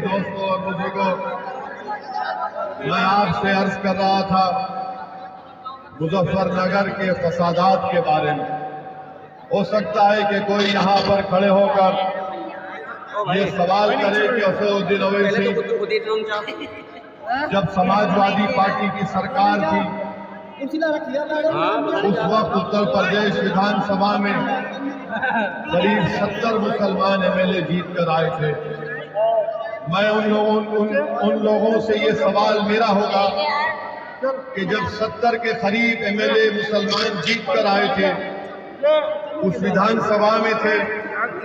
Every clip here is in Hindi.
दोस्तों और बुजुर्गों, मैं आपसे अर्ज कर रहा था मुजफ्फरनगर के फसादात के बारे में। हो सकता है कि कोई यहाँ पर खड़े होकर ये सवाल करे कि असदुद्दीन ओवैसी जब समाजवादी पार्टी की सरकार थी उस वक्त उत्तर प्रदेश विधानसभा में करीब 70 मुसलमान एमएलए जीत कर आए थे। मैं उन लोगों से ये सवाल मेरा होगा कि जब 70 के करीब एमएलए मुसलमान जीत कर आए थे, उस विधानसभा में थे,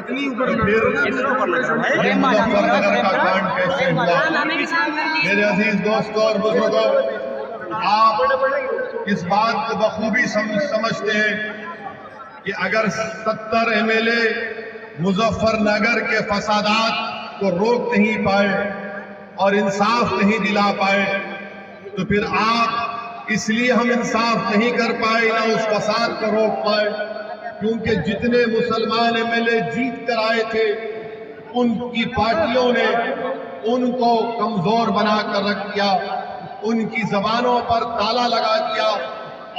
तो फिर मुजफ्फरनगर का कांड कैसे हुआ? मेरे अजीज दोस्तों और बुजुर्गों, आप इस बात को बखूबी समझते हैं कि अगर 70 एमएलए मुजफ्फरनगर के फसादात को रोक नहीं पाए और इंसाफ नहीं दिला पाए, तो फिर आप इसलिए हम इंसाफ नहीं कर पाए, ना उस फसाद को रोक पाए, क्योंकि जितने मुसलमान एमएलए जीत कर आए थे उनकी पार्टियों ने उनको कमजोर बनाकर रख दिया, उनकी जबानों पर ताला लगा दिया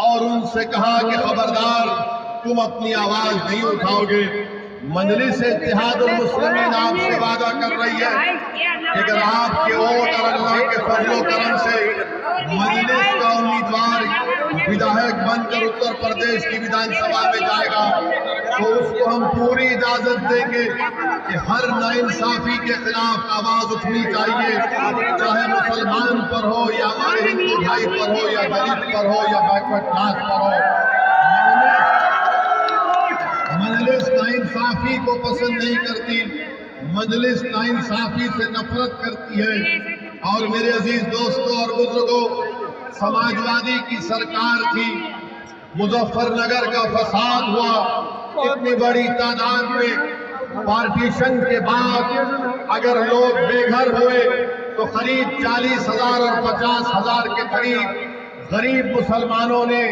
और उनसे कहा कि खबरदार, तुम अपनी आवाज नहीं उठाओगे। मजलिस इत्तेहादुल मुस्लिमीन आपसे वादा कर रही है कि अगर आपके वोट और अल्लाह के फजल करम से मजलिस का उम्मीदवार विधायक बनकर उत्तर प्रदेश की विधानसभा में जाएगा, तो उसको हम पूरी इजाजत देंगे कि हर नाइंसाफी के खिलाफ आवाज उठनी चाहिए, चाहे मुसलमान पर हो या हमारे हिंदू भाई पर हो या दलित पर हो या बैकवर्ड क्लास पर हो। मजलिस नाइंसाफी को पसंद नहीं करती, मजलिस नाइंसाफी से नफरत करती है। और मेरे अजीज दोस्तों और बुजुर्गों, समाजवादी की सरकार थी, मुजफ्फरनगर का फसाद हुआ, इतनी बड़ी तादाद में पार्टीशन के बाद अगर लोग बेघर हुए तो करीब 40,000 और 50,000 के करीब गरीब मुसलमानों ने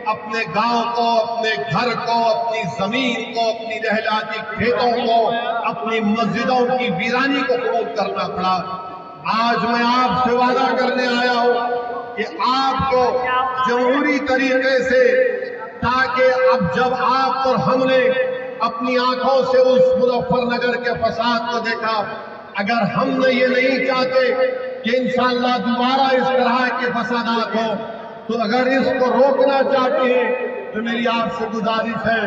अपने गांव को, अपने घर को, अपनी जमीन को, अपनी रहलाती खेतों को, अपनी मस्जिदों की वीरानी को कबूल करना पड़ा। आज मैं आपसे वादा करने आया हूं कि आपको जमहूरी तरीके से, ताकि अब जब आप और हमने अपनी आंखों से उस मुजफ्फरनगर के फसाद को देखा, अगर हमने ये नहीं चाहते कि इंशाअल्लाह दोबारा इस तरह के फसादात हो, तो अगर इसको रोकना चाहते हैं तो मेरी आपसे गुजारिश है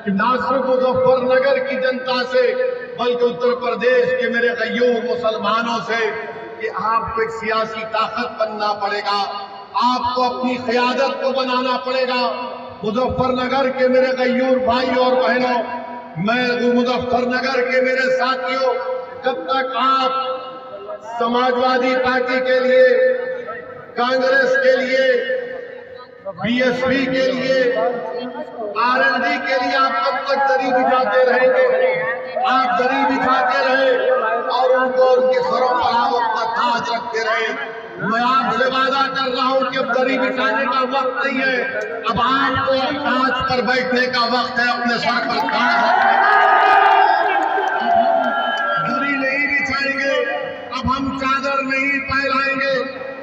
कि ना सिर्फ मुजफ्फरनगर की जनता से बल्कि उत्तर प्रदेश के मेरे गयूर मुसलमानों से कि आपको एक सियासी ताकत बनना पड़ेगा, आपको अपनी क़यादत को बनाना पड़ेगा। मुजफ्फरनगर के मेरे गयूर भाई और बहनों, मैं मुजफ्फरनगर के मेरे साथियों, जब तक आप समाजवादी पार्टी के लिए, कांग्रेस के लिए, बीएसपी के लिए, आरएलडी के लिए आप कब तक दरी बिछाते रहेंगे? आप दरी बिछाते रहे और उनको उनके सरों पर आप अपना ताज रखते रहे। मैं आपसे वादा कर रहा हूं कि अब दरी बिछाने का वक्त नहीं है, अब आपको ताज पर बैठने का वक्त है, अपने सर पर ताज रखने का। दरी नहीं बिछाएंगे, अब हम चादर नहीं फैलाएंगे,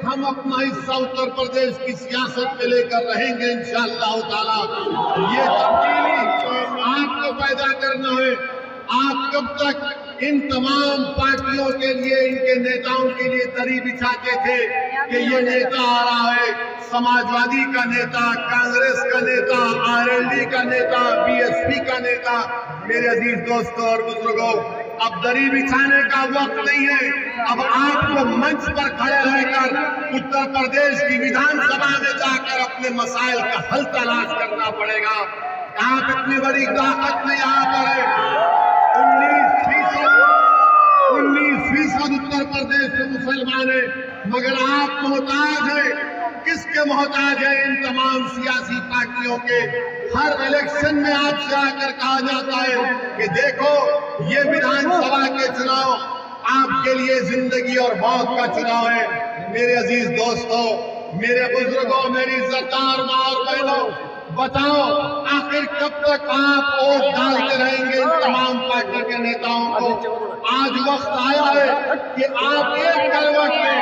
हम अपना हिस्सा उत्तर प्रदेश की सियासत में लेकर रहेंगे इंशाअल्लाह ताला। ये तब्दीली आपको पैदा करना है। आप कब तक इन तमाम पार्टियों के लिए, इनके नेताओं के लिए दरी बिछाते थे कि ये नेता आ रहा है, समाजवादी का नेता, कांग्रेस का नेता, आरएलडी का नेता, बीएसपी का नेता। मेरे अजीज दोस्तों और बुजुर्गों, अब दरी बिछाने का वक्त नहीं है, अब आपको मंच पर खड़े रहकर उत्तर प्रदेश की विधानसभा में जाकर अपने मसाइल का हल तलाश करना पड़ेगा। आप इतनी बड़ी ताकत में यहाँ पर है, 19% उत्तर प्रदेश के मुसलमान है, मगर आप मोहताज है। किसके मोहताज है? इन तमाम सियासी पार्टियों के। हर इलेक्शन में आपसे आकर कहा जाता है कि देखो, ये विधानसभा के चुनाव आपके लिए जिंदगी और मौत का चुनाव है। मेरे अजीज दोस्तों, मेरे बुजुर्गों, मेरी इज्जतदार माँ और बहनों, बताओ आखिर कब तक आप वोट डालते रहेंगे इन तमाम पार्टी के नेताओं को? आज वक्त आया है कि आप एक करवट में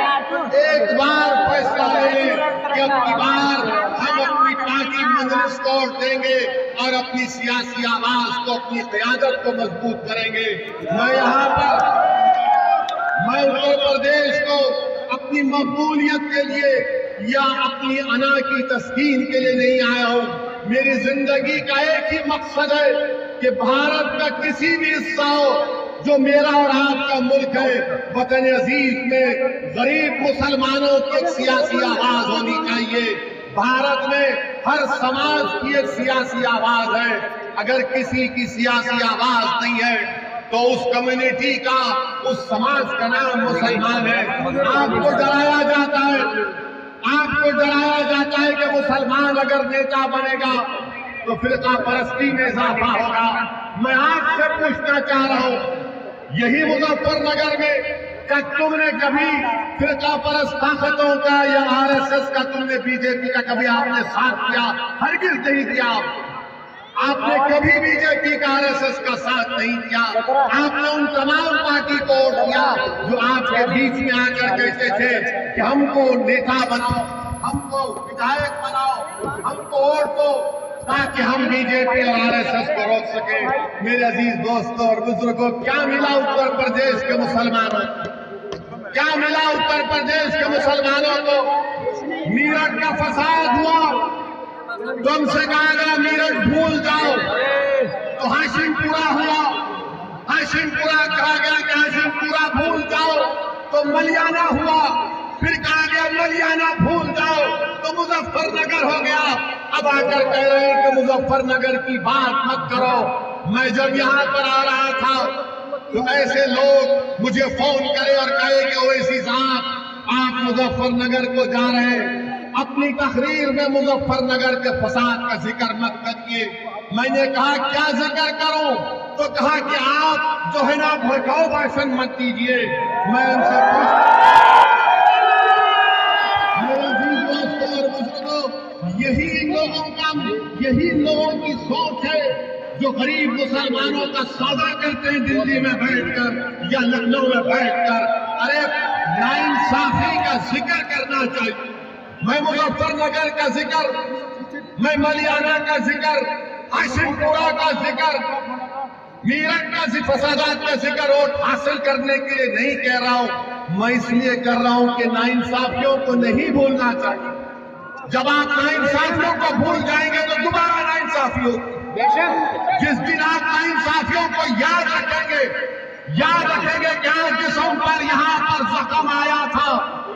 एक बार फैसला ले लें कि अब की बार हम अपनी पार्टी मजलिस को वोट देंगे और अपनी सियासी आवाज को, अपनी क़यादत को मजबूत करेंगे। मैं उत्तर प्रदेश को अपनी मकबूलियत के लिए या अपनी अना की तस्कीन के लिए नहीं आया हूं। मेरी जिंदगी का एक ही मकसद है कि भारत का किसी भी हिस्सा हो जो मेरा और आपका मुल्क है, वतन अजीज में गरीब मुसलमानों की एक सियासी आवाज होनी चाहिए। भारत में हर समाज की एक सियासी आवाज है। अगर किसी की सियासी आवाज नहीं है तो उस कम्युनिटी का, उस समाज का नाम मुसलमान है। आपको डराया जाता है, आपको डराया जाता है कि मुसलमान अगर नेता बनेगा तो फिरका परस्ती में इजाफा होगा। मैं आपसे पूछना चाह रहा हूं, यही मुजफ्फरनगर में क्या तुमने कभी फिरका परस्त ताकतों का या आरएसएस का, तुमने बीजेपी का कभी आपने साथ किया? हरगिज नहीं किया। आपने कभी बीजेपी का, आरएसएस का साथ नहीं किया। आपने उन तमाम पार्टी को वोट दिया जो आपके बीच में आकर कहते थे कि हमको नेता बनाओ, हमको विधायक बनाओ, हमको वोट दो ताकि हम बीजेपी और आरएसएस को रोक सके। मेरे अजीज दोस्तों और बुजुर्गों, क्या मिला उत्तर प्रदेश के मुसलमानों को? क्या मिला उत्तर प्रदेश के मुसलमानों को? मीरठ का फसाद हुआ, तुमसे कहा गया मीरठ भूल जाओ, तो हाशिमपुरा हुआ। हाशिमपुरा कहा गया कि हाशिमपुरा भूल जाओ, तो मलियाना हुआ। फिर कहा गया मलियाना भूल जाओ, तो मुजफ्फरनगर हो गया। अब आकर कह रहे हैं कि मुजफ्फरनगर की बात मत करो। मैं जब यहाँ पर आ रहा था तो ऐसे लोग मुझे फोन करे और कहे कि ओवैसी साहब आप मुजफ्फरनगर को जा रहे हैं, अपनी तकरीर में मुजफ्फरनगर के फसाद का जिक्र मत करिए। मैंने कहा क्या जिक्र करूं? तो कहा कि आप जो है ना भड़काऊ भाषण मत कीजिए। मैं उनसे यही लोगों की सोच है जो गरीब मुसलमानों का सौदा करते हैं दिल्ली में बैठकर या लखनऊ में बैठकर। अरे नाइंसाफी का जिक्र करना चाहिए। मैं मुजफ्फरनगर का जिक्र, मैं मलियाना का जिक्र, हाशिमपुरा का जिक्र, मीरठ का फसादात का जिक्र वोट हासिल करने के लिए नहीं कह रहा हूं। मैं इसलिए कर रहा हूं कि नाइंसाफियों को नहीं भूलना चाहिए। जब आप नाइंसाफियों को भूल जाएंगे तो दोबारा नाइंसाफी होगी। जिस दिन आप नाइंसाफियों को याद रखेंगे कि आज जिसम पर यहाँ पर जख्म आया था,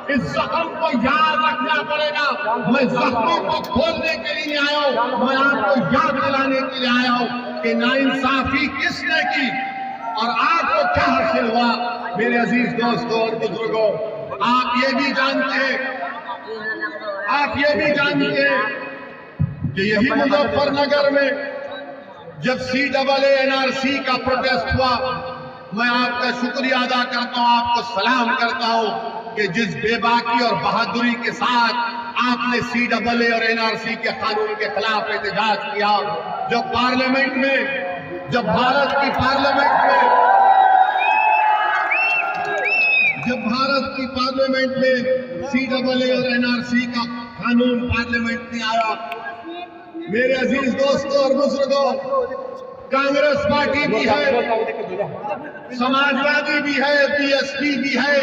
इस जख्म को याद रखना पड़ेगा। मैं जख्मों को खोलने के लिए आया हूं, मैं आपको याद दिलाने के लिए आया हूं कि नाइंसाफी किसने की और आपको क्या हासिल हुआ। मेरे अजीज दोस्तों और बुजुर्गों, आप ये भी जानते हैं कि यही मुजफ्फरनगर में जब CAA NRC का प्रोटेस्ट हुआ, मैं आपका शुक्रिया अदा करता हूं, आपको सलाम करता हूं कि जिस बेबाकी और बहादुरी के साथ आपने CAA और NRC के कानून के खिलाफ एहतजाज किया। जब पार्लियामेंट में, जब भारत की पार्लियामेंट में CAA और NRC का कानून पार्लियामेंट में आया, मेरे अजीज दोस्तों और बुजुर्गों, कांग्रेस पार्टी भी है, समाजवादी भी है, BSP भी है,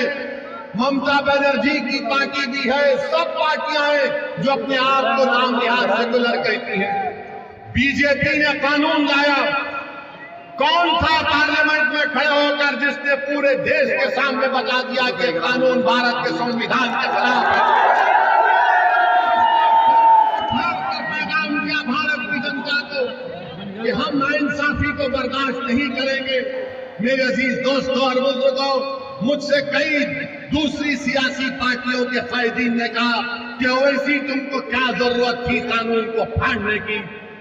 ममता बनर्जी की पार्टी भी है, सब पार्टियां हैं जो अपने आप को नाम निहाद सेकुलर कहती हैं। बीजेपी ने कानून लाया। कौन था पार्लियामेंट में खड़े होकर जिसने पूरे देश के सामने बता दिया कि कानून भारत के संविधान के खिलाफ है? पैगाम दिया भारत की जनता को कि हम नाइंसाफी को बर्दाश्त नहीं करेंगे। मेरे अजीज दोस्तों और बुजुर्गों, मुझसे कई दूसरी सियासी पार्टियों के कायदीन ने कहा कि ओवैसी तुमको क्या जरूरत थी कानून को फाड़ने की?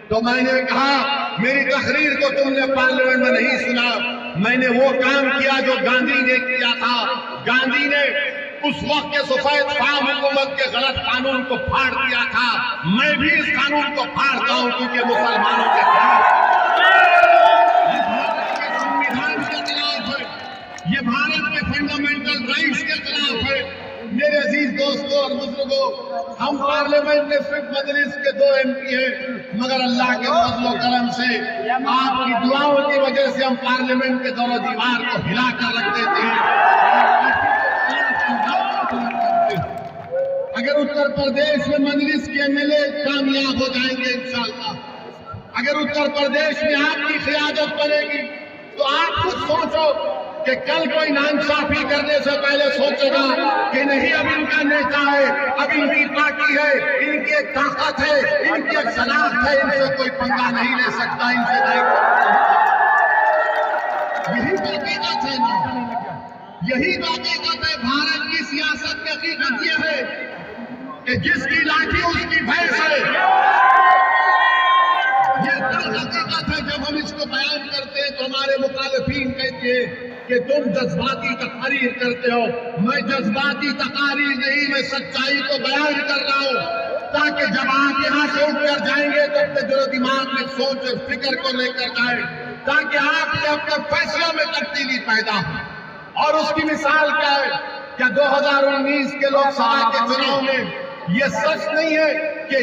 तो मैंने कहा मेरी तकरीर को तुमने पार्लियामेंट में नहीं सुना। मैंने वो काम किया जो गांधी ने किया था। गांधी ने उस वक्त के सफेद फार्म हुकूमत के गलत कानून को फाड़ दिया था। मैं भी इस कानून को फाड़ता हूं क्योंकि मुसलमानों के खिलाफ, संविधान के खिलाफ है। ये भारत के फंडामेंटल राइट्स के खिलाफ है। मेरे अजीज दोस्तों और बुजुर्गों, हम पार्लियामेंट में सिर्फ मजलिस के 2 MP हैं, मगर अल्लाह के फजल करम से आपकी दुआओं की वजह से हम पार्लियामेंट के दौर दीवार को हिला कर रख देते हैं। अगर उत्तर प्रदेश में मजलिस के MLA कामयाब हो जाएंगे इंशाअल्लाह, अगर उत्तर प्रदेश में आपकी क़ियादत बनेगी, तो आप खुद सोचो कि कल कोई नाइंसाफी करने से पहले सोचेगा कि नहीं, अब इनका नेता है, अब इनकी पार्टी है, इनकी एक ताकत है, इनकी एक शनाख्त है, इनसे कोई पंगा नहीं ले सकता, इनसे नहीं। यही हकीकत है ना, यही हकीकत है। भारत की सियासत की हकीकत यह है कि जिसकी लाठी उसकी भैंस है। ये हकीकत है। जब हम इसको बयान करते हैं तो हमारे मुखालिफिन कहते हैं कि तुम जज्बाती तकरीर करते हो। मैं जज्बाती तकरीर नहीं, मैं सच्चाई को बयान कर रहा हूं, ताकि जब आप यहां से उठकर जाएंगे तो अपने दिलो दिमाग में सोच और फिक्र को लेकर जाए, ताकि आपके अपने फैसलों में तब्दीली पैदा हो। और उसकी मिसाल क्या है? क्या 2019 के लोकसभा के चुनाव में यह सच नहीं है कि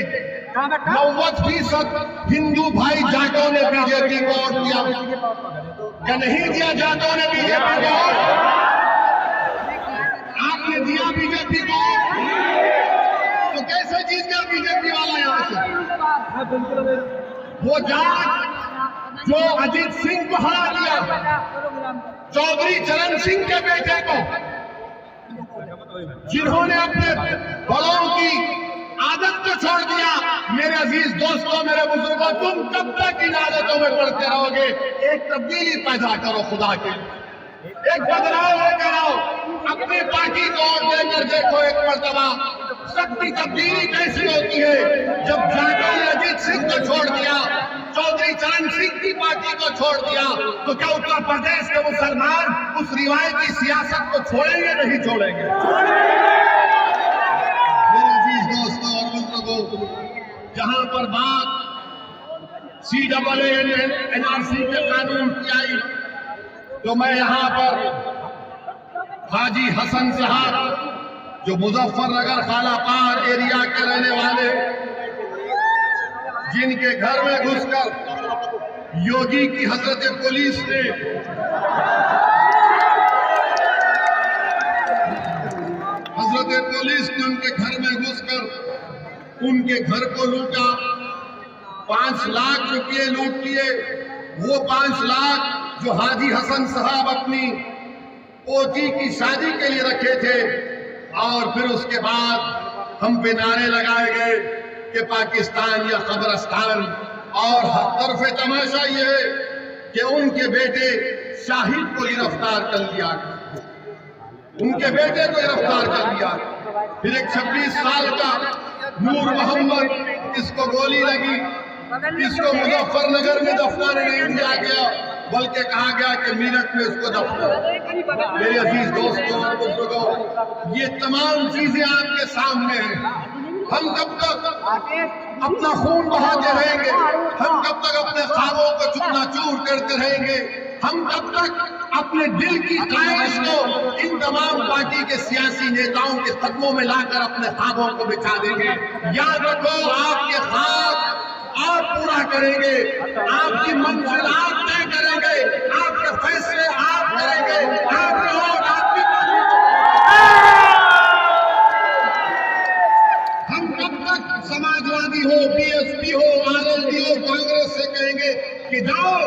90% हिंदू भाई जाटों ने बीजेपी को वोट दिया? क्या नहीं दिया जाटों ने बीजेपी को? आपने दिया बीजेपी को, तो कैसे जीत गया बीजेपी वाला यहां से? वो जाट जो अजीत सिंह को हरा दिया, चौधरी चरण सिंह के बेटे को, जिन्होंने अपने बड़ों की आदत को छोड़ दिया। मेरे अजीज दोस्तों, मेरे बुजुर्गों, तुम कब तक इन आदतों में पड़ते रहोगे? एक तब्दीली पैदा करो, खुदा के एक बदलाव लेकर आओ। अपनी पार्टी को और देकर देखो एक मर्तबा सबकी तब्दीली कैसी होती है। जब जाटों ने अजीत सिंह को छोड़ दिया, चौधरी चरण सिंह की पार्टी को छोड़ दिया, तो क्या उत्तर प्रदेश के मुसलमान उस रिवायती सियासत को छोड़ेंगे? नहीं छोड़ेंगे। मेरे अजीज दोस्तों और बुजुर्गों, जहां पर बात CAA NRC के कानून की आई, तो मैं यहां पर हाजी हसन साहब, जो मुजफ्फरनगर खालापार एरिया के रहने वाले, जिनके घर में घुसकर योगी की हजरत पुलिस ने उनके घर में घुसकर उनके घर को लूटा, 5 लाख रुपये लूट लिए। वो 5 लाख जो हाजी हसन साहब अपनी पोती की शादी के लिए रखे थे, और फिर उसके बाद हम पे नारे लगाए गए कि पाकिस्तान या कब्रिस्तान। और तरफे तमाशा ये है कि उनके बेटे शाहिद को गिरफ्तार कर लिया, उनके बेटे को गिरफ्तार कर लिया। फिर एक 26 साल का नूर मोहम्मद, इसको गोली लगी, इसको मुजफ्फरनगर में दफनाने नहीं दिया गया, बल्कि कहा गया कि मीरठ में इसको दफनाओ। मेरे अजीज दोस्तों और बुजुर्गों, ये तमाम चीजें आपके सामने हैं। हम कब तक अपना खून बहाते रहेंगे? हम कब तक अपने ख्वाबों को चूरना-चूर करते रहेंगे? हम कब तक अपने दिल की ख्वाहिश को इन तमाम पार्टी के सियासी नेताओं के कदमों में लाकर अपने ख्वाबों को बिछा देंगे? याद रखो, आपके ख्वाब आप पूरा करेंगे, आपकी मंजिल आप तय करेंगे, आपके फैसले आप करेंगे, आपके वोट आपकी पार्टी को। हम कब तक समाजवादी हो, BSP हो, RLD हो, कांग्रेस से कहेंगे कि जाओ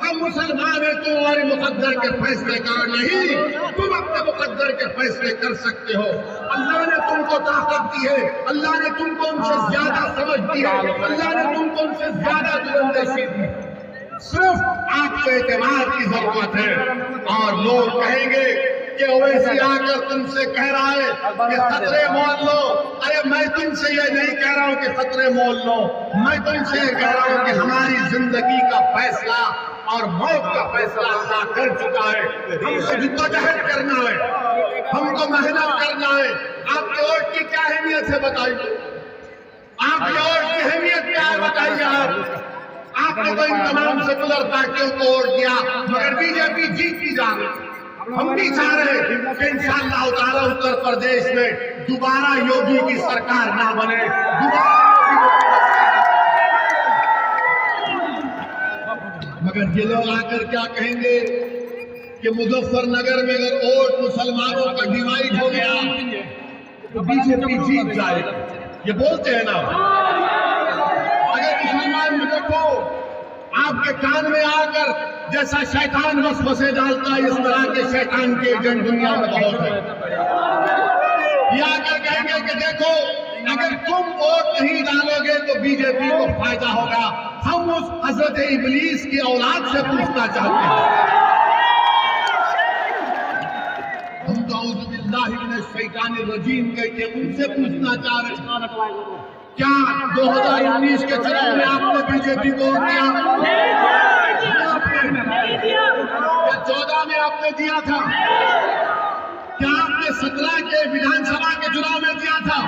हम मुसलमान हैं, तुम हमारे मुकद्दर के फैसले करो? नहीं, तुम अपने मुकद्दर के फैसले कर सकते हो। अल्लाह ने तुमको ताकत दी है, अल्लाह ने तुमको उनसे ज्यादा समझ दी है, अल्लाह ने तुमको उनसे ज्यादा दूरंदेशी दी। सिर्फ आपको एतमाद की जरूरत है। और लोग कहेंगे कि ओवैसी आकर तुमसे कह रहा है कि खतरे मोल लो। अरे मैं तुमसे ये नहीं कह रहा हूं कि खतरे मोल लो, मैं तुमसे ये कह रहा हूं कि हमारी जिंदगी का फैसला और मौत का फैसला अल्लाह कर चुका है। हमको जिद्दोजहद करना है, हमको मेहनत करना है। आपके वोट की क्या अहमियत है बताइए? आपके वोट की अहमियत क्या है बताइए? आपने तो इन तमाम सेकुलर पार्टियों को वोट दिया, मगर बीजेपी जीतती जा रही। हम भी चाह रहे हैं कि इंशाअल्लाह ताला उत्तर प्रदेश में दोबारा योगी की सरकार ना बने, मगर ये लोग आकर क्या कहेंगे कि मुजफ्फरनगर में अगर वोट मुसलमानों का डिवाइड हो गया तो बीजेपी जीत जाएगा। ये बोलते हैं ना, अगर मुसलमान देखो आपके कान में आकर जैसा शैतान वसवसे डालता है, इस तरह के शैतान के एजेंट दुनिया में बहुत है। ये आकर कहेंगे कि देखो अगर तुम वोट नहीं डालोगे तो बीजेपी को फायदा होगा। हम उस हजरत इब्लीस की औलाद से पूछना चाहते हैं, हम तो शैतानिर्रजीम कहते हैं, उनसे पूछना चाह रहे हैं क्या 2019 के चुनाव में आपने बीजेपी को वोट दिया? क्या 14 में आपने दिया था? क्या आपने 17 के विधानसभा के चुनाव में दिया था?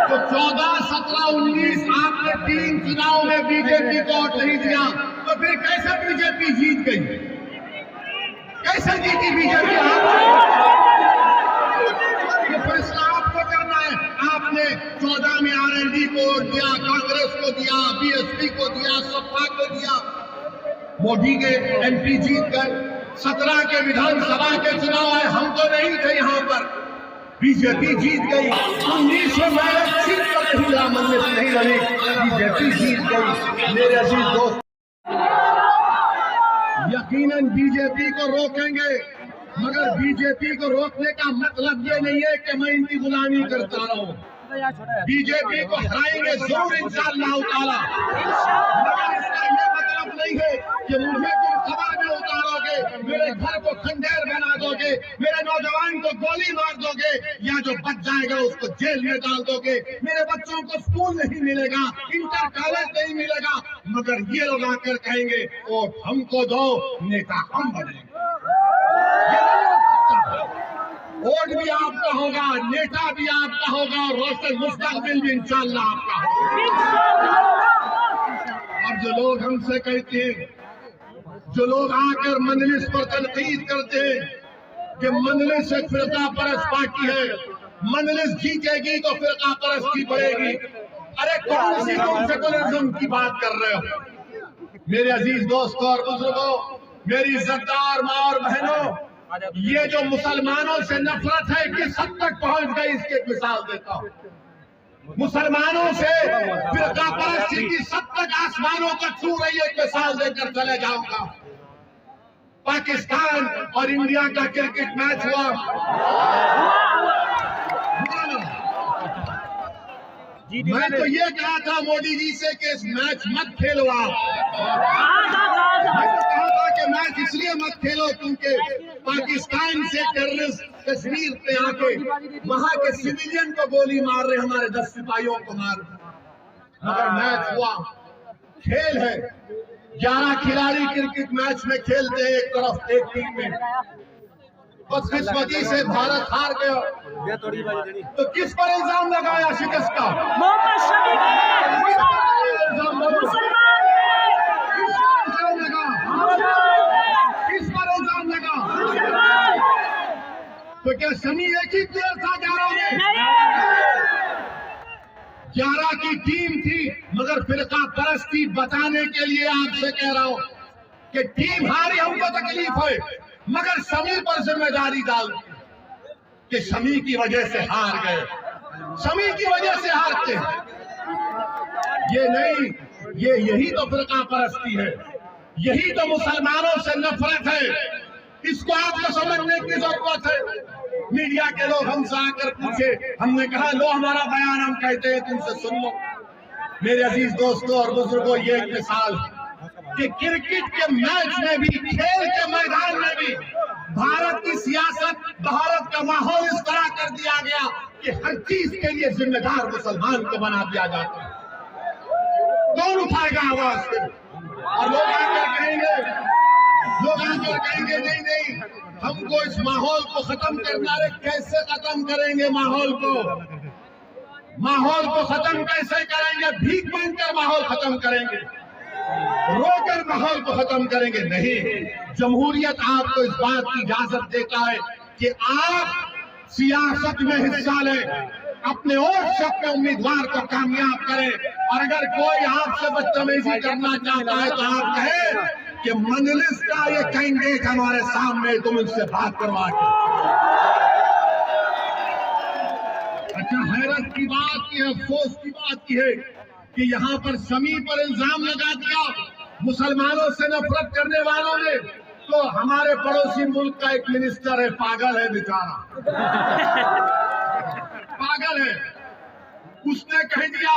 तो 14, 17, 19 आपने 3 चुनाव में बीजेपी को वोट नहीं दिया, तो फिर कैसे बीजेपी जीत गई? कैसे जीती बीजेपी? ये फैसला आपको करना है। आपने 14 में आरएलडी को वोट दिया, कांग्रेस को दिया, बीएसपी को दिया, सपा को दिया, मोदी के एमपी जीत गए। 17 के विधानसभा के चुनाव आए, हम तो नहीं थे यहाँ पर, बीजेपी जीत गई। 19 में मैं सीट पर नहीं रहा, मन में नहीं रही, बीजेपी जीत गई। मेरे अजीज दोस्त, यकीनन बीजेपी को रोकेंगे, मगर बीजेपी को रोकने का मतलब ये नहीं है कि मैं इनकी गुलामी करता रहूं। बीजेपी को हराएंगे जरूर इंशाअल्लाह ताला, मगर इसका ये मतलब नहीं है कि मुझे तुम खबर में उतारोगे, मेरे घर को खंडेर बना दोगे, मेरे नौजवान को गोली मार दोगे, या जो बच जाएगा उसको जेल में डाल दोगे, मेरे बच्चों को स्कूल नहीं मिलेगा, इंटर कॉलेज नहीं मिलेगा। मगर ये लोग आकर कहेंगे वोट हमको दो, नेता हम बनेंगे। वोट भी आपका होगा, नेता भी आपका होगा, और रोशन मुस्तकबिल भी इंशाअल्लाह आपका होगा। और जो लोग हमसे कहते हैं, जो लोग आकर मजलिस पर तनकीद करते हैं कि मजलिस एक फिरका परस्त पार्टी है, मजलिस जीतेगी तो फिरका परस्ती बढ़ेगी, अरे कौन सी तुम सेकुलरिज्म की बात कर रहे हो? मेरे अजीज दोस्तों और बुजुर्गों, मेरी इज्जतदार माँ और बहनों, ये जो मुसलमानों से नफरत है किस हद तक पहुंच गई, इसकी एक मिसाल देता हूं। मुसलमानों से फिरका परस्ती की हद तक आसमानों तक छू रही है, एक मिसाल देकर चले जाऊंगा। पाकिस्तान और इंडिया का क्रिकेट मैच हुआ, मैं तो ये कहा था मोदी जी से कि इस मैच मत खेलो आप। मैं तो कहा था कि मैच इसलिए मत खेलो क्योंकि पाकिस्तान से टेररिस्ट कश्मीर पे आके वहां के सिविलियन को गोली मार रहे, हमारे 10 सिपाहियों को मार रहे। मगर मैच हुआ, खेल है, 11 खिलाड़ी क्रिकेट मैच में खेलते हैं एक तरफ एक टीम में, बदकिस्मती से भारत हार गया। तो किस पर इल्जाम लगाया शिकस्त का? मोहम्मद शफी किस पर इल्जाम लगा? तो क्या शमी एक ही प्लेयर था 11 में? 11 की टीम थी, मगर फिरका परस्ती बताने के लिए आपसे कह रहा हूं कि टीम हारी, हमको तकलीफ है, मगर शमी पर जिम्मेदारी डाल कि शमी की वजह से हार गए, शमी की वजह से हारते हैं। ये नहीं, ये यही तो फिरका परस्ती है, यही तो मुसलमानों से नफरत है। इसको आपको समझने की जरूरत है। मीडिया के लोग हमसे आकर पूछे, हमने कहा लो हमारा बयान हम कहते हैं, तुमसे सुन लो। मेरे अजीज दोस्तों और बुजुर्गों, ये एक मिसाल कि क्रिकेट के मैच में भी, खेल के मैदान में भी भारत की सियासत, भारत का माहौल इस तरह कर दिया गया कि हर चीज के लिए जिम्मेदार मुसलमान को बना दिया जाता है। कौन उठाएगा आवाज फिर? और लोग आकर कहेंगे नहीं नहीं, हमको इस माहौल को खत्म करना है। कैसे खत्म करेंगे माहौल को? माहौल को खत्म कैसे करेंगे? भीख मांगकर माहौल खत्म करेंगे। रोकर माहौल को खत्म करेंगे। नहीं, जमहूरियत आपको इस बात की इजाजत देता है कि आप सियासत में हिस्सा लें, अपने वोट से अपने उम्मीदवार को कामयाब करें, और अगर कोई आपसे बदतमीजी करना चाहता है तो आप कहें कि मजलिस का ये कैंडिडेट हमारे सामने, तुम इससे बात करवा के। अच्छा, हैरत की बात की है, अफसोस की बात की है कि यहाँ पर शमी पर इल्जाम लगा दिया मुसलमानों से नफरत करने वालों ने। तो हमारे पड़ोसी मुल्क का एक मिनिस्टर है, पागल है बेचारा, पागल है। उसने कह दिया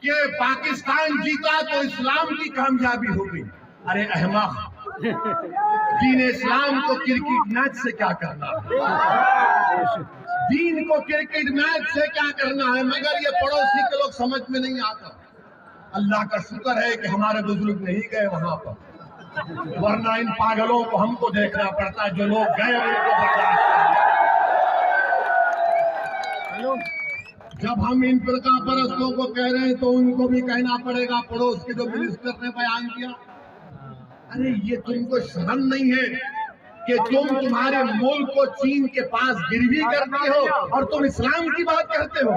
कि पाकिस्तान जीता तो इस्लाम की कामयाबी हो गई। अरे अहमक, दीन इस्लाम को क्रिकेट मैच से क्या करना है? दीन को क्रिकेट मैच से क्या करना है? मगर ये पड़ोसी के लोग समझ में नहीं आता। अल्लाह का शुक्र है कि हमारे बुजुर्ग नहीं गए वहां पर, वरना इन पागलों को हमको देखना पड़ता है। जो लोग गए उनको बर्दाश्त करना। जब हम इन फिरका परस्तों को कह रहे हैं तो उनको भी कहना पड़ेगा, पड़ोस के जो मिनिस्टर ने बयान किया, अरे ये तुमको शर्म नहीं है कि तुम्हारे मुल्क को चीन के पास गिरवी करते हो और तुम इस्लाम की बात करते हो?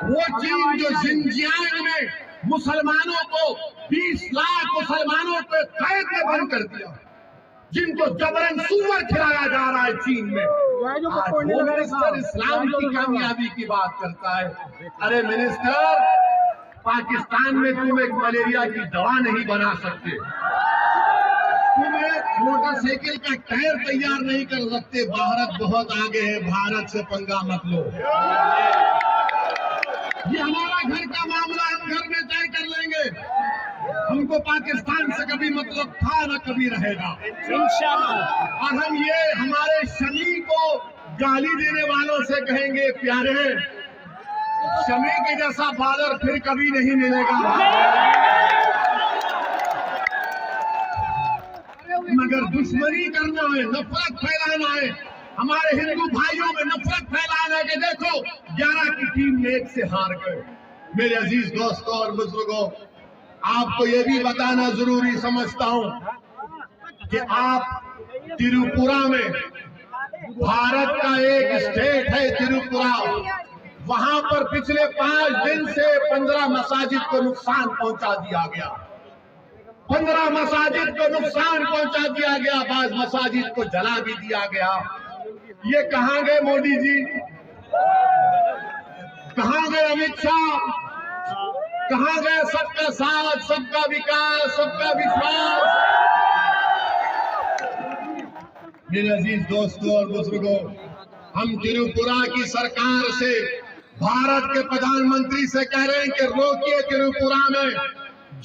वो चीन जो जिनजियांग में मुसलमानों को 20 लाख मुसलमानों को कैद में बंद कर दिया, जिनको जबरन सुअर खिलाया जा रहा है चीन में, आज वो मिनिस्टर इस्लाम की कामयाबी की बात करता है। अरे मिनिस्टर, पाकिस्तान में तुम एक मलेरिया की दवा नहीं बना सकते, तुम एक मोटरसाइकिल का टायर तैयार नहीं कर सकते। भारत बहुत आगे है, भारत से पंगा मत लो। ये हमारा घर का मामला, हम घर में तय कर लेंगे। हमको पाकिस्तान से कभी मतलब था न कभी रहेगा इंशाअल्लाह। और हम ये हमारे शमी को गाली देने वालों से कहेंगे, प्यारे शमी के जैसा फादर फिर कभी नहीं मिलेगा, मगर दुश्मनी करना है, नफरत फैलाना है, हमारे हिंदू भाइयों में नफरत फैलाना है कि देखो 11 की टीम में 1 से हार गए। मेरे अजीज दोस्तों और बुजुर्गों, आपको ये भी बताना जरूरी समझता हूं कि आप त्रिपुरा में, भारत का एक स्टेट है त्रिपुरा, वहां पर पिछले 5 दिन से 15 मसाजिद को नुकसान पहुंचा दिया गया। 15 मसाजिद को नुकसान पहुंचा दिया गया, बाज मसाजिद को जला भी दिया गया। ये कहां गए मोदी जी? कहां गए अमित शाह? कहां गए सबका साथ, सबका विकास, सबका विश्वास? मेरे अजीज दोस्तों और बुजुर्गों, हम त्रिपुरा की सरकार से, भारत के प्रधानमंत्री से कह रहे हैं कि रोकिए त्रिपुरा में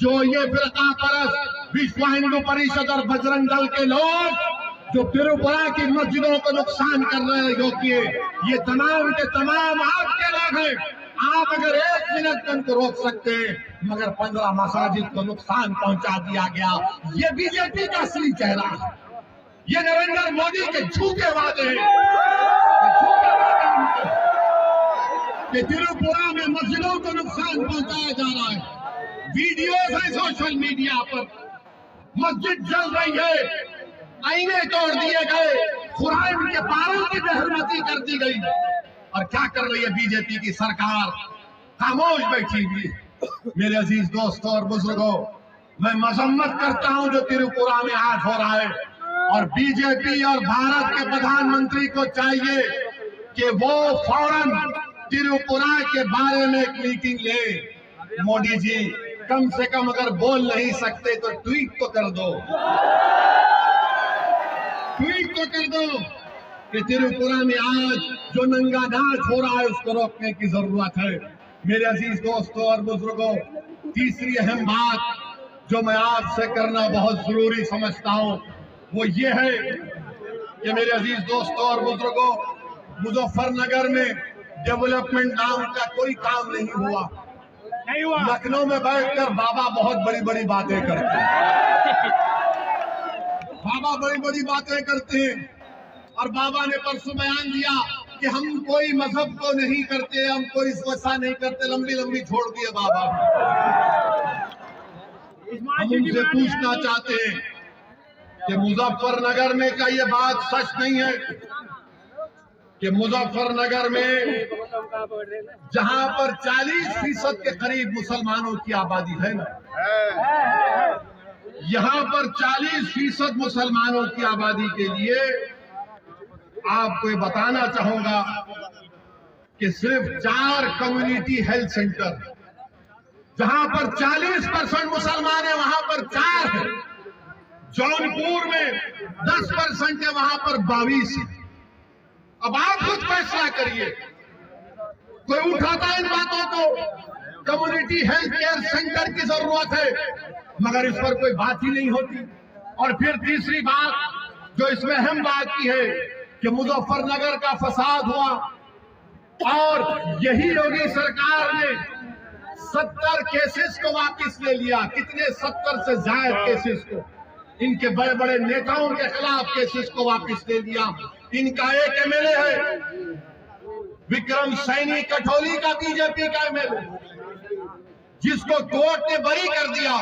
जो ये फिरका परस्त विश्व हिंदू परिषद और बजरंग दल के लोग जो त्रिपुरा की मस्जिदों को नुकसान कर रहे हैं, रोकिए। ये तमाम के तमाम आपके लोग हैं। आप अगर 1 मिनट में उनको रोक सकते हैं, मगर 15 मसाजिद को नुकसान पहुंचा दिया गया। ये बीजेपी का असली चेहरा है, ये नरेंद्र मोदी के झूठे वादे हैं, कि त्रिपुरा में मस्जिदों को नुकसान पहुंचाया जा रहा है। वीडियोस है सोशल मीडिया पर, मस्जिद जल रही है, आईने तोड़ दिए गए, कुरान के पारों की बेहरमती कर दी गई। और क्या कर रही है बीजेपी की सरकार? खामोश बैठी हुई। मेरे अजीज दोस्तों और बुजुर्गों, मैं मजम्मत करता हूं जो त्रिपुरा में आज हो रहा है, और बीजेपी और भारत के प्रधानमंत्री को चाहिए कि वो फौरन त्रिपुरा के बारे में एक मीटिंग ले। मोदी जी, कम से कम अगर बोल नहीं सकते तो ट्वीट तो कर दो, ट्वीट तो कर दो कि त्रिपुरा में आज जो नंगा नाच हो रहा है उसको रोकने की जरूरत है। मेरे अजीज दोस्तों और बुजुर्गों, तीसरी अहम बात जो मैं आपसे करना बहुत जरूरी समझता हूं वो ये है कि मेरे अजीज दोस्तों और बुजुर्गों, मुजफ्फरनगर में डेवलपमेंट नाम का कोई काम नहीं हुआ। लखनऊ में बैठकर बाबा बहुत बड़ी बड़ी बातें करते हैं, बाबा बड़ी बड़ी बातें करते हैं। और बाबा ने परसों बयान दिया कि हम कोई मजहब को नहीं करते, हम कोई वसा नहीं करते, लंबी लंबी छोड़ दिए बाबा। हम उनसे पूछना चाहते हैं कि मुजफ्फरनगर में क्या ये बात सच नहीं है कि मुजफ्फरनगर में जहां पर 40% के करीब मुसलमानों की आबादी है ना, यहां पर 40% मुसलमानों की आबादी के लिए आपको बताना चाहूंगा कि सिर्फ 4 कम्युनिटी हेल्थ सेंटर, जहां पर 40% मुसलमान है वहां पर 4 है। जौनपुर में 10% है, वहां पर 22 है। अब आप खुद फैसला करिए, कोई उठाता है इन बातों को। कम्युनिटी हेल्थ केयर सेंटर की जरूरत है, मगर इस पर कोई बात ही नहीं होती। और फिर तीसरी बात जो इसमें अहम बात की है कि मुजफ्फरनगर का फसाद हुआ और यही योगी सरकार ने 70 केसेस को वापस ले लिया। कितने? 70 से ज्यादा केसेस को, इनके बड़े बड़े नेताओं के खिलाफ केसेस को वापस ले लिया। इनका एक एमएलए है विक्रम सैनी कठौली का, बीजेपी का एमएलए, जिसको कोर्ट ने बरी कर दिया।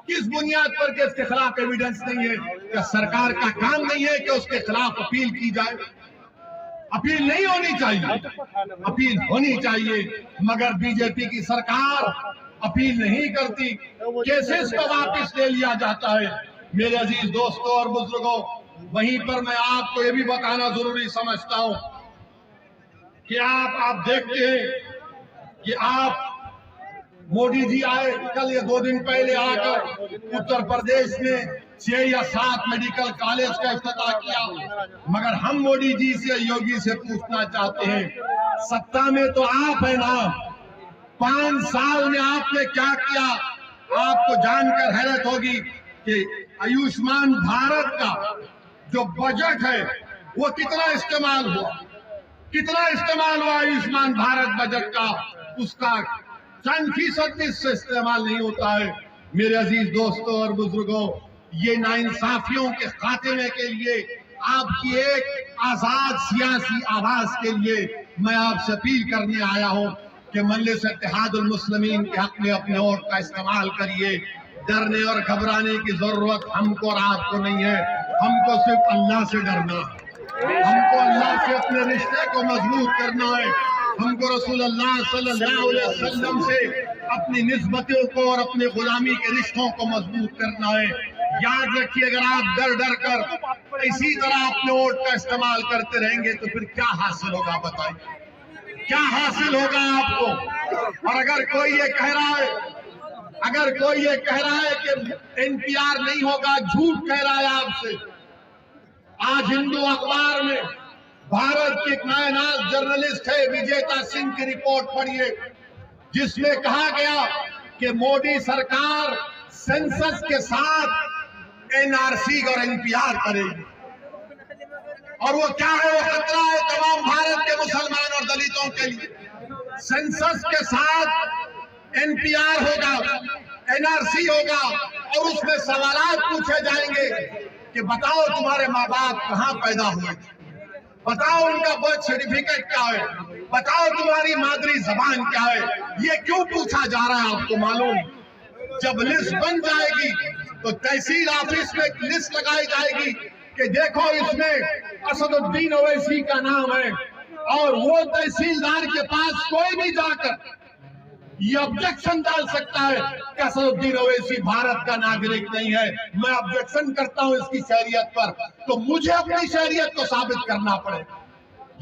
किस बुनियाद पर कि इसके खिलाफ एविडेंस नहीं है? क्या सरकार का काम नहीं है कि उसके खिलाफ अपील की जाए? अपील नहीं होनी चाहिए, अपील होनी चाहिए, मगर बीजेपी की सरकार अपील नहीं करती, केसेस को वापस ले लिया जाता है। मेरे अजीज दोस्तों और बुजुर्गों, वहीं पर मैं आपको ये भी बताना जरूरी समझता हूं कि आप देखते हैं कि आप मोदी जी आए कल या 2 दिन पहले आकर उत्तर प्रदेश में 6 या 7 मेडिकल कॉलेज का इफ्तिताह किया, मगर हम मोदी जी से, योगी से पूछना चाहते हैं, सत्ता में तो आप है ना, 5 साल में आपने क्या किया? आपको जानकर हैरत होगी कि आयुष्मान भारत का जो बजट है वो कितना इस्तेमाल हुआ, कितना इस्तेमाल हुआ आयुष्मान भारत बजट का, उसका 1% भी इससे इस्तेमाल नहीं होता है। मेरे अजीज दोस्तों और बुजुर्गों, ये नाइंसाफियों के खात्मे के लिए, आपकी एक आजाद सियासी आवाज के लिए मैं आपसे अपील करने आया हूं कि मजलिस इत्तेहादुल मुस्लिमीन के हक में अपने वोट का इस्तेमाल करिए। डरने और घबराने की जरूरत हमको और आपको नहीं है, हमको सिर्फ अल्लाह से डरना है, हमको अल्लाह से अपने रिश्ते को मजबूत करना है, हमको रसूल अल्लाह सल्लल्लाहु अलैहि वसल्लम से अपनी निस्बतों को और अपने गुलामी के रिश्तों को मजबूत करना है। याद रखिए, अगर आप डर डर कर इसी तरह अपने वोट का इस्तेमाल करते रहेंगे तो फिर क्या हासिल होगा? बताइए, क्या हासिल होगा आपको? और अगर कोई ये कह रहा है, अगर कोई ये कह रहा है कि एनपीआर नहीं होगा, झूठ कह रहा है आपसे। आज हिंदू अखबार में भारत के एक नायनात जर्नलिस्ट है विजेता सिंह की रिपोर्ट पढ़िए, जिसमें कहा गया कि मोदी सरकार सेंसस के साथ एनआरसी और एनपीआर करेगी। और वो क्या है? वो खतरा है तमाम भारत के मुसलमान और दलितों के लिए। सेंसस के साथ एनपीआर होगा, एनआरसी होगा, और उसमें सवालात पूछे जाएंगे कि बताओ तुम्हारे माँ बाप कहाँ पैदा हुए थे, बताओ उनका बर्थ सर्टिफिकेट क्या है, बताओ तुम्हारी मादरी जबान क्या है। ये क्यों पूछा जा रहा है आपको मालूम? जब लिस्ट बन जाएगी तो तहसील ऑफिस में लिस्ट लगाई जाएगी कि देखो इसमें असदुद्दीन ओवैसी का नाम है, और वो तहसीलदार के पास कोई भी जाकर ये ऑब्जेक्शन डाल सकता है कि असदुद्दीन ओवैसी भारत का नागरिक नहीं है, मैं ऑब्जेक्शन करता हूं इसकी शहरियत पर, तो मुझे अपनी शहरियत को साबित करना पड़ेगा।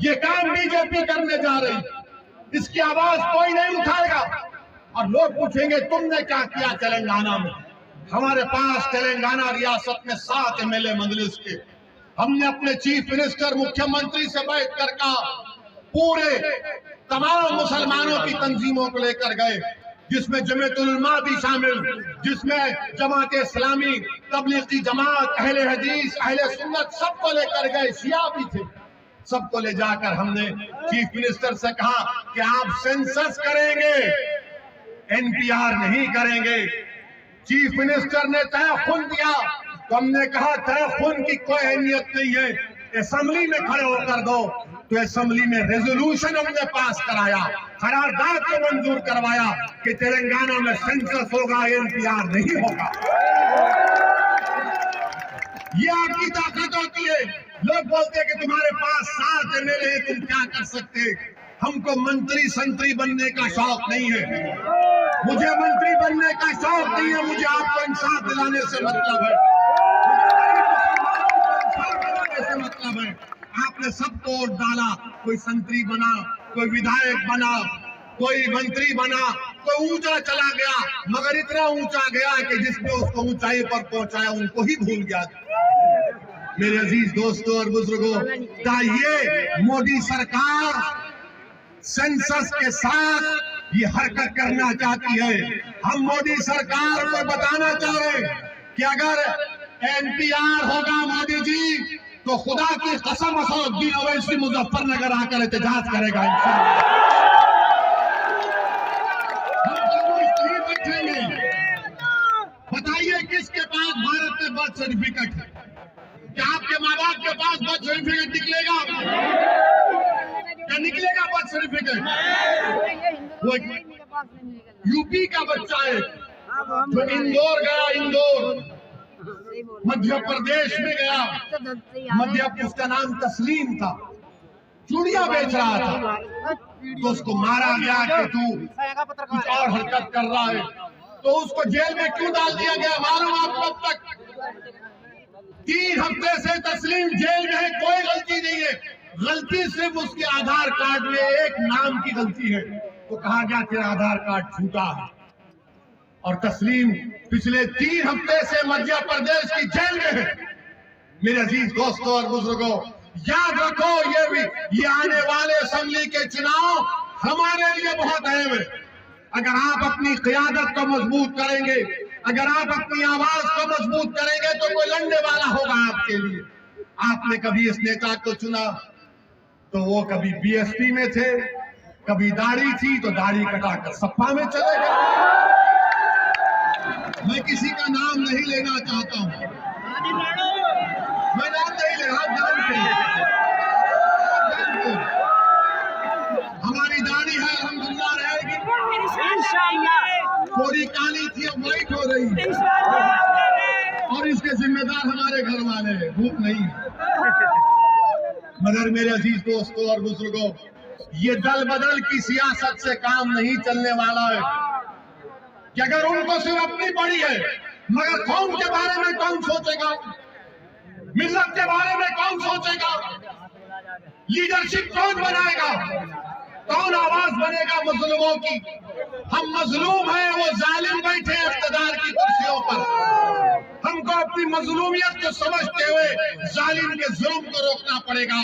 ये काम बीजेपी करने जा रही, इसकी आवाज कोई नहीं उठाएगा। और लोग पूछेंगे तुमने क्या किया तेलंगाना में? हमारे पास तेलंगाना रियासत में 7 एमएलए मजलिस के, हमने अपने चीफ मिनिस्टर मुख्यमंत्री से बैठ कर कहा, पूरे तमाम मुसलमानों की तंजीमों को लेकर गए, जिसमें जमीयतुल उलमा भी शामिल, जिसमें जमात इस्लामी, तबलीगी जमात, अहले हदीस, अहले सुन्नत, सबको लेकर गए, शिया भी थे। सबको ले जाकर हमने चीफ मिनिस्टर से कहा कि आप सेंसस करेंगे, एनपीआर नहीं करेंगे। चीफ मिनिस्टर ने तयखुन दिया तो हमने कहा तयखुन की कोई अहमियत नहीं है, असेंबली में खड़े होकर दो। तो असेंबली में रेजोल्यूशन हमने पास कराया, करारदाद को मंजूर करवाया कि तेलंगाना में सेंसस होगा, एनपीआर नहीं होगा। ये आपकी ताकत होती है। लोग बोलते हैं कि तुम्हारे पास 7 एमएलए हैं, तुम क्या कर सकते। हमको मंत्री संतरी बनने का शौक नहीं है, मुझे मंत्री बनने का शौक नहीं है, मुझे आपको इंसाफ दिलाने से मतलब है, से मतलब है। आपने सबको वोट डाला, कोई संतरी बना, कोई विधायक बना, कोई मंत्री बना, कोई ऊंचा चला गया, मगर इतना ऊंचा गया कि जिसने उसको ऊंचाई पर पहुंचाया उनको ही भूल गया। मेरे अजीज दोस्तों और बुजुर्गों, क्या ये मोदी सरकार सेंसस के साथ ये हरकत करना चाहती है? हम मोदी सरकार को बताना चाह रहे हैं कि अगर एनपीआर होगा मोदी जी, तो खुदा की कसम असदुद्दीन ओवैसी मुजफ्फरनगर आकर एहतजाज करेगा इंशाअल्लाह। हम बैठेंगे। बताइए किसके पास भारत में बर्थ सर्टिफिकेट है? क्या आपके माँ बाप के पास बर्थ सर्टिफिकेट निकलेगा? क्या निकलेगा बर्थ सर्टिफिकेट? वो यूपी का बच्चा है जो इंदौर गया, इंदौर मध्य प्रदेश में गया, उसका नाम तस्लीम था, चूड़ियां बेच रहा था, तो उसको मारा गया कि तू कुछ और हरकत कर रहा है, तो उसको जेल में क्यों डाल दिया गया मालूम आपको? अब तक 3 हफ्ते से तस्लीम जेल में है, कोई गलती नहीं है, गलती सिर्फ उसके आधार कार्ड में एक नाम की गलती है, तो कहा गया तेरा आधार कार्ड झूठा है। और तस्लीम पिछले 3 हफ्ते से मध्य प्रदेश की जेल में है। मेरे अजीज दोस्तों और बुजुर्गों, याद रखो, ये आने वाले असेंबली के चुनाव हमारे लिए बहुत अहम है। अगर आप अपनी क़यादत को मजबूत करेंगे, अगर आप अपनी आवाज को मजबूत करेंगे, तो कोई लड़ने वाला होगा आपके लिए। आपने कभी इस नेता को चुना तो वो कभी बीएसपी में थे, कभी दाढ़ी थी तो दाढ़ी कटाकर सपा में चले गए। मैं किसी का नाम नहीं लेना चाहता हूं, मैं नाम नहीं ले रहा, जानते हमारी दाढ़ी है, अल्हम्दुलिल्लाह रहेगी, थोड़ी काली थी अब व्हाइट हो रही है, और इसके जिम्मेदार हमारे घर वाले हैं, भूख नहीं है। मगर मेरे अजीज दोस्तों और बुजुर्गों, ये दल बदल की सियासत से काम नहीं चलने वाला है कि अगर उनको सिर्फ अपनी पड़ी है, मगर कौम के बारे में कौन सोचेगा, मिल्लत के बारे में कौन सोचेगा, लीडरशिप कौन बनाएगा, कौन आवाज बनेगा मजलूमों की? हम मजलूम हैं, वो जालिम बैठे इख्तिदार की कुर्सियों पर। हमको अपनी मजलूमियत को समझते हुए जालिम के जुल्म को रोकना पड़ेगा।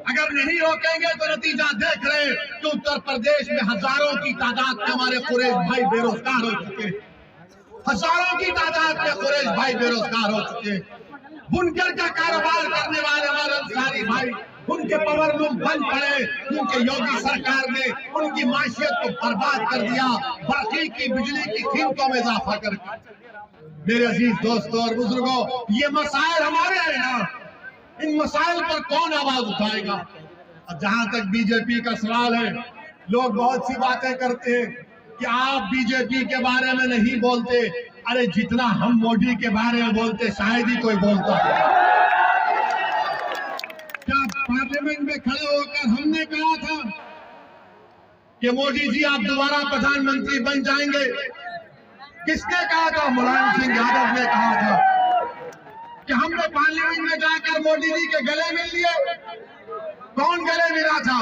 अगर नहीं रोकेंगे तो नतीजा देख रहे हैं कि उत्तर प्रदेश में हजारों की तादाद में हमारे कुरैश भाई बेरोजगार हो चुके, हजारों की तादाद में कुरैश भाई बेरोजगार हो चुके। बुनकर का कारोबार करने वाले हमारे अंसारी भाई, उनके पावरलूम बंद पड़े क्योंकि योगी सरकार ने उनकी माशियत को बर्बाद कर दिया, बरकी की बिजली की कीमतों में इजाफा करके। मेरे अजीज दोस्तों और बुजुर्गों, ये मसाइल हमारे हैं ना, इन मसाइल पर कौन आवाज उठाएगा? और जहां तक बीजेपी का सवाल है, लोग बहुत सी बातें करते हैं कि आप बीजेपी के बारे में नहीं बोलते। अरे जितना हम मोदी के बारे में बोलते शायद ही कोई बोलता है। क्या पार्लियामेंट में खड़े होकर हमने कहा था कि मोदी जी आप दोबारा प्रधानमंत्री बन जाएंगे? किसने कहा था? मुलायम सिंह यादव ने कहा था। कि हमने पार्लियामेंट में जाकर मोदी जी के गले मिल लिए? कौन गले मिला था?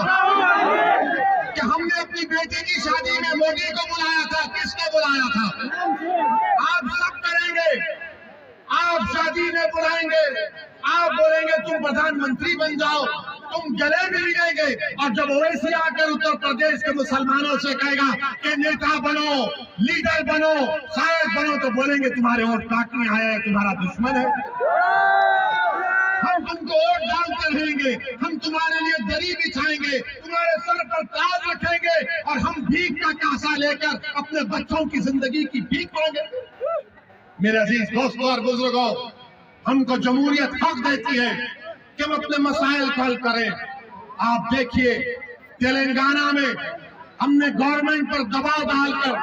कि हमने अपनी बेटी की शादी में मोदी को बुलाया था? किसने बुलाया था? आप सब करेंगे, आप शादी में बुलाएंगे, आप बोलेंगे तुम प्रधानमंत्री बन जाओ, तुम गले मिलेंगे, और जब ओवैसी आकर उत्तर प्रदेश के मुसलमानों से कहेगा कि नेता बनो, लीडर बनो, शायद बनो, तो बोलेंगे तुम्हारे वोट काटने आया है, तुम्हारा दुश्मन है। हम तुमको वोट डालते रहेंगे, हम तुम्हारे लिए दरी बिछाएंगे, तुम्हारे सर पर ताज रखेंगे, और हम भीख का कासा लेकर अपने बच्चों की जिंदगी की भीख मांगेंगे। मेरे अजीज दोस्तों और बुजुर्गों, हमको जमहूरियत हक देती है कि हम अपने मसाइल को हल करें। आप देखिए तेलंगाना में हमने गवर्नमेंट पर दबाव डालकर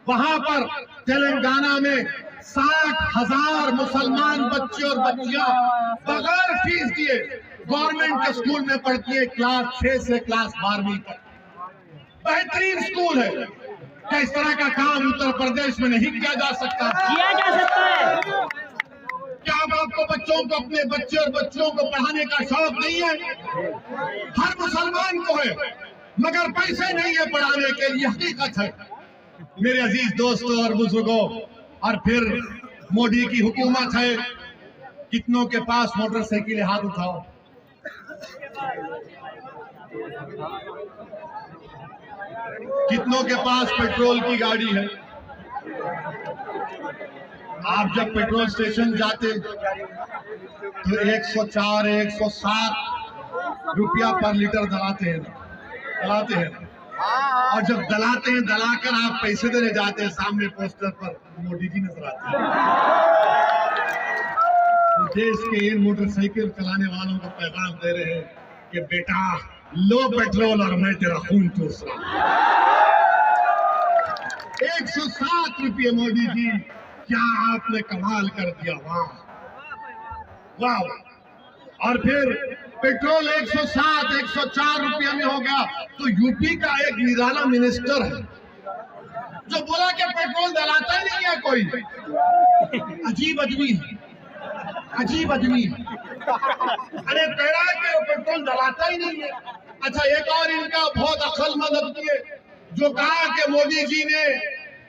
वहां पर तेलंगाना में 60,000 मुसलमान बच्चे और बच्चियां बगैर फीस दिए गवर्नमेंट के स्कूल में पढ़ती है, क्लास 6 से क्लास 12वीं तक। बेहतरीन स्कूल है। क्या इस तरह का काम उत्तर प्रदेश में नहीं किया जा सकता? किया जा सकता है। क्या आपको बच्चों को, अपने बच्चे और बच्चियों को पढ़ाने का शौक नहीं है? हर मुसलमान को है, मगर पैसे नहीं है पढ़ाने के लिए, हकीकत है मेरे अजीज दोस्तों और बुजुर्गों। और फिर मोदी की हुकूमत है, कितनों के पास मोटरसाइकिल, हाथ उठाओ। कितनों के पास पेट्रोल की गाड़ी है? आप जब पेट्रोल स्टेशन जाते तो 104, 107 रुपया पर लीटर दलाते हैं। और जब दलाते हैं, दलाकर आप पैसे देने जाते हैं, सामने पोस्टर पर मोदी जी नजर आते हैं। तो देश के इन मोटरसाइकिल चलाने वालों को पैगाम दे रहे हैं कि बेटा लो पेट्रोल और मैं तेरा खून चूस रहा हूं। 107 रुपये मोदी जी, क्या आपने कमाल कर दिया, वाह वाह। और फिर पेट्रोल 107, 104 रुपये में हो गया। तो यूपी का एक निराला मिनिस्टर है जो बोला कि पेट्रोल दलाता ही नहीं है कोई। अजीब आदमी है, अजीब आदमी है। अरे कह कि पेट्रोल दलाता ही नहीं है। अच्छा, एक और इनका बहुत अक्लमंद आदमी है जो कहा कि मोदी जी ने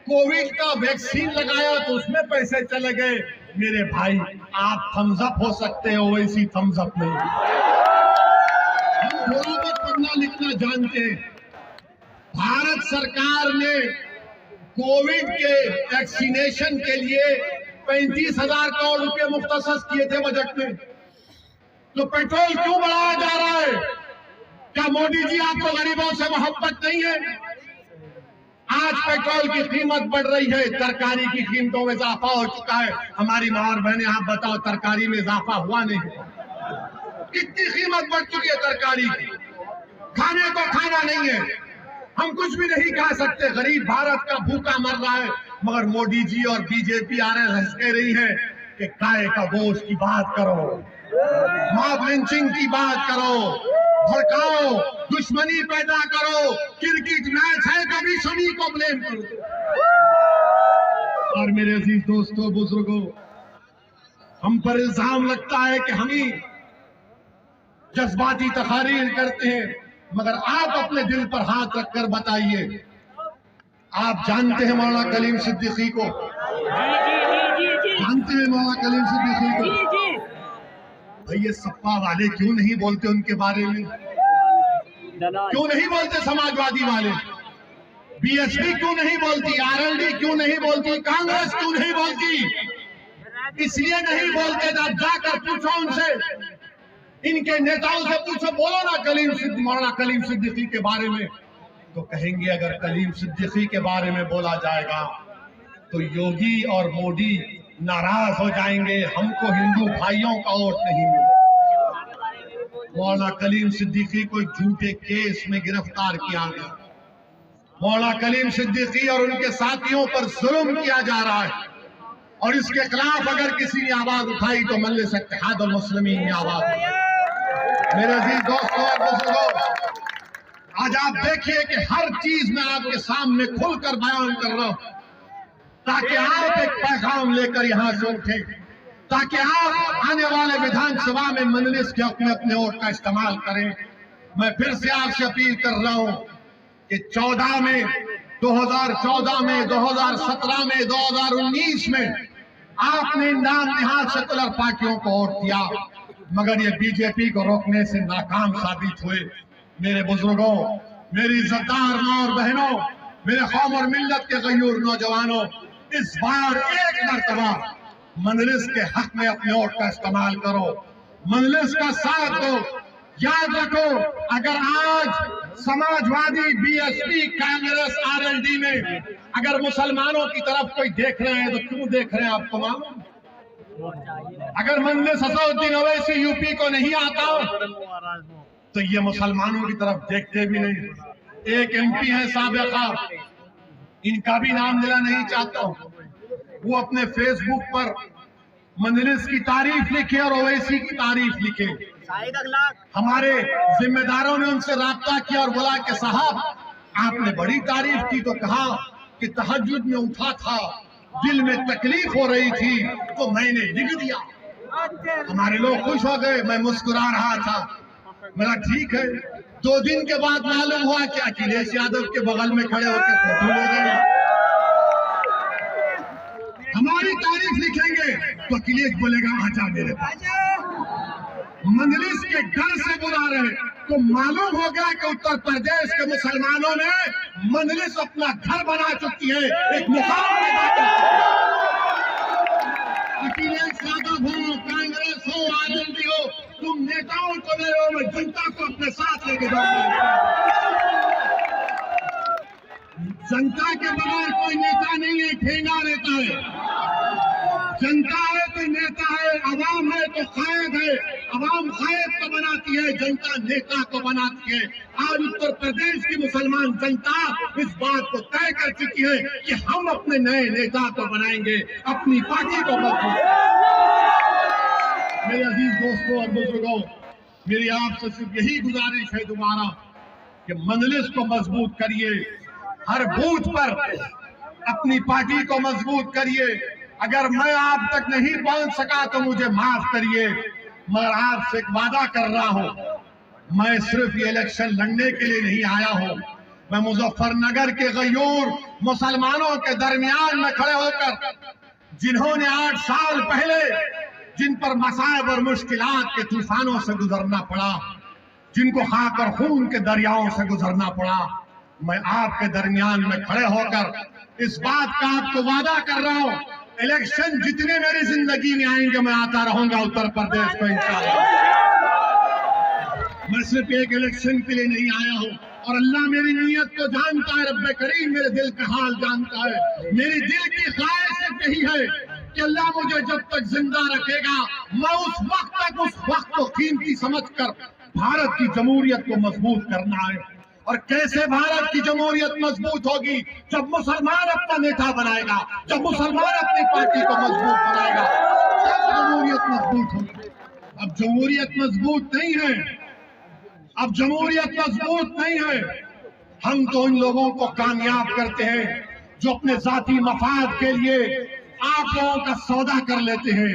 कोविड का वैक्सीन लगाया तो उसमें पैसे चले गए। मेरे भाई, आप थम्स अप हो सकते हो, वैसी थम्स अप नहीं। हम थोड़ा बहुत पढ़ना लिखना जानते हैं। भारत सरकार ने कोविड के वैक्सीनेशन के लिए 35,000 करोड़ रुपए मुख्तसस किए थे बजट में। तो पेट्रोल क्यों बढ़ाया जा रहा है? क्या मोदी जी आपको गरीबों से मोहब्बत नहीं है? आज पेट्रोल की कीमत बढ़ रही है, तरकारी की कीमतों में इजाफा हो चुका है। हमारी मां और बहनें, आप बताओ, तरकारी में इजाफा हुआ नहीं? कितनी कीमत बढ़ चुकी है तरकारी की, खाने को खाना नहीं है, हम कुछ भी नहीं खा सकते। गरीब भारत का भूखा मर रहा है, मगर मोदी जी और बीजेपी आरएसएस कह रही है कि गाय का गोश्त की बात करो, मॉब लिंचिंग की बात करो, भड़काओ, दुश्मनी पैदा करो, क्रिकेट मैच है कभी शमी को ब्लेम करो। और मेरे अजीज दोस्तों बुजुर्गों, हम पर इल्जाम लगता है कि हम ही जज्बाती तकारीर करते हैं, मगर आप अपने दिल पर हाथ रखकर बताइए, आप जानते हैं मौलाना कलीम सिद्दीकी को? जानते हैं मौलाना कलीम सिद्दीकी को? भाई ये सपा वाले क्यों नहीं बोलते उनके बारे में? क्यों नहीं बोलते समाजवादी वाले? बीएसपी क्यों नहीं बोलती? आरएलडी क्यों नहीं बोलती? कांग्रेस क्यों नहीं बोलती? इसलिए नहीं बोलते, जाकर पूछो उनसे, इनके नेताओं से पूछो, बोलो ना मौलाना कलीम सिद्दीकी के बारे में। तो कहेंगे अगर कलीम सिद्दीकी के बारे में बोला जाएगा तो योगी और मोदी नाराज हो जाएंगे, हमको हिंदू भाइयों का वोट नहीं मिलेगा। मौलाना कलीम सिद्दीकी को झूठे केस में गिरफ्तार किया गया। मौलाना कलीम सिद्दीकी और उनके साथियों पर जुल्म किया जा रहा है, और इसके खिलाफ अगर किसी ने आवाज उठाई तो मजलिस इत्तेहादुल मुस्लिमीन ने आवाज उठाई। मेरे अजीज दोस्तों और बुजुर्गों, आज आप देखिए कि हर चीज में आपके सामने खुलकर बयान कर रहा हूं, ताकि आप एक पैगाम लेकर यहां से उठे, ताकि आप आने वाले विधानसभा में मजलिस के अपने अपने वोट का इस्तेमाल करें। मैं फिर से आपसे अपील कर रहा हूं कि 2014 में, 2017 में, 2019 में आपने नाम निहाद सेकुलर पार्टियों को वोट दिया, मगर ये बीजेपी को रोकने से नाकाम साबित हुए। मेरे बुजुर्गों, मेरी इज्जतदार मां और बहनों, मेरे कौम और मिल्लत के गयूर नौजवानों, इस बार एक मर्तबा मजलिस के हक में अपने वोट का इस्तेमाल करो, मजलिस का साथ दो। याद रखो, अगर आज समाजवादी, बीएसपी, कांग्रेस, आरएलडी में अगर मुसलमानों की तरफ कोई देख रहे हैं तो क्यों देख रहे हैं आपको मालूम? अगर मजलिस असदुद्दीन ओवैसी यूपी को नहीं आता तो ये मुसलमानों की तरफ देखते भी नहीं। एक एमपी है साबिका, इनका भी नाम लेना नहीं चाहता हूं, वो अपने फेसबुक पर मजलिस की तारीफ लिखे और ओवैसी की तारीफ लिखे। हमारे जिम्मेदारों ने उनसे राब्ता किया और बोला कि साहब आपने बड़ी तारीफ की, तो कहा कि तहज्जुद में उठा था, दिल में तकलीफ हो रही थी तो मैंने लिख दिया। हमारे लोग खुश हो गए, मैं मुस्कुरा रहा था। मेरा ठीक है। 2 दिन के बाद मालूम हुआ कि अखिलेश यादव के बगल में खड़े होकर फोटो ले रहे हैं। हमारी तारीफ लिखेंगे तो अखिलेश बोलेगा आजा मेरे पास। मजलिस के डर से बुला रहे, तो मालूम हो गया कि उत्तर प्रदेश के मुसलमानों ने मजलिस अपना घर बना चुकी है, एक मुकाम पैदा कर चुकी है। अखिलेश यादव हो, कांग्रेस हो, आरएलडी हो, तुम नेताओं को ले लो, मैं जनता को अपने साथ लेके जाऊंगा। जनता के बगैर कोई नेता नहीं है, ठेंगा नेता है। जनता है तो नेता है, अवाम है तो कायद है। अवाम कायद को बनाती है, जनता नेता को बनाती है। आज उत्तर प्रदेश की मुसलमान जनता इस बात को तय कर चुकी है कि हम अपने नए नेता को बनाएंगे, अपनी पार्टी को मजबूत। मेरे अजीज दोस्तों और बुजुर्गों, मेरी आपसे सिर्फ यही गुजारिश है दोबारा कि मजलिस को मजबूत करिए, हर बूथ पर अपनी पार्टी को मजबूत करिए। अगर मैं आप तक नहीं पहुंच सका तो मुझे माफ करिए, मगर आपसे एक वादा कर रहा हूं, मैं सिर्फ ये इलेक्शन लड़ने के लिए नहीं आया हूं। मैं मुजफ्फरनगर के गयूर मुसलमानों के दरमियान में खड़े होकर, जिन्होंने 8 साल पहले जिन पर मसाइब और मुश्किलात के तूफानों से गुजरना पड़ा, जिनको खाक और खून के दरियाओं से गुजरना पड़ा, मैं आपके दरमियान में खड़े होकर इस बात का आपको वादा कर रहा हूं, इलेक्शन जितने मेरी जिंदगी में आएंगे मैं आता रहूंगा उत्तर प्रदेश को इंशाअल्लाह। मैं सिर्फ एक इलेक्शन के लिए नहीं आया हूं, और अल्लाह मेरी नीयत को जानता है, रब्बे करीम मेरे दिल का हाल जानता है। मेरी दिल की ख्वाहिश यही है कि अल्लाह मुझे जब तक जिंदा रखेगा, मैं उस वक्त को कीमती समझकर भारत की जमहूरियत को मजबूत करना है। और कैसे भारत की जमहूरियत मजबूत होगी? जब मुसलमान अपना नेता बनाएगा, जब मुसलमान अपनी पार्टी को मजबूत बनाएगा, तब जमहूरियत मजबूत होगी। अब जमहूरियत मजबूत नहीं है, अब जमहूरियत मजबूत नहीं है। हम तो उन लोगों को कामयाब करते हैं जो अपने जाती मफाद के लिए आप लोगों का सौदा कर लेते हैं।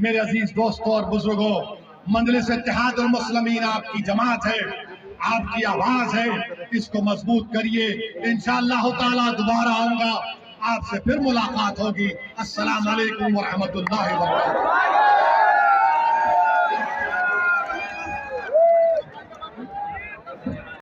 मेरे अजीज दोस्तों और बुजुर्गों, मजलिस इत्तेहादुल मुस्लिमीन आपकी जमात है, आपकी आवाज है, इसको मजबूत करिए। इंशाअल्लाह ताला दोबारा आऊंगा, आपसे फिर मुलाकात होगी। अस्सलाम वालेकुम व रहमतुल्लाहि व बरकातहू।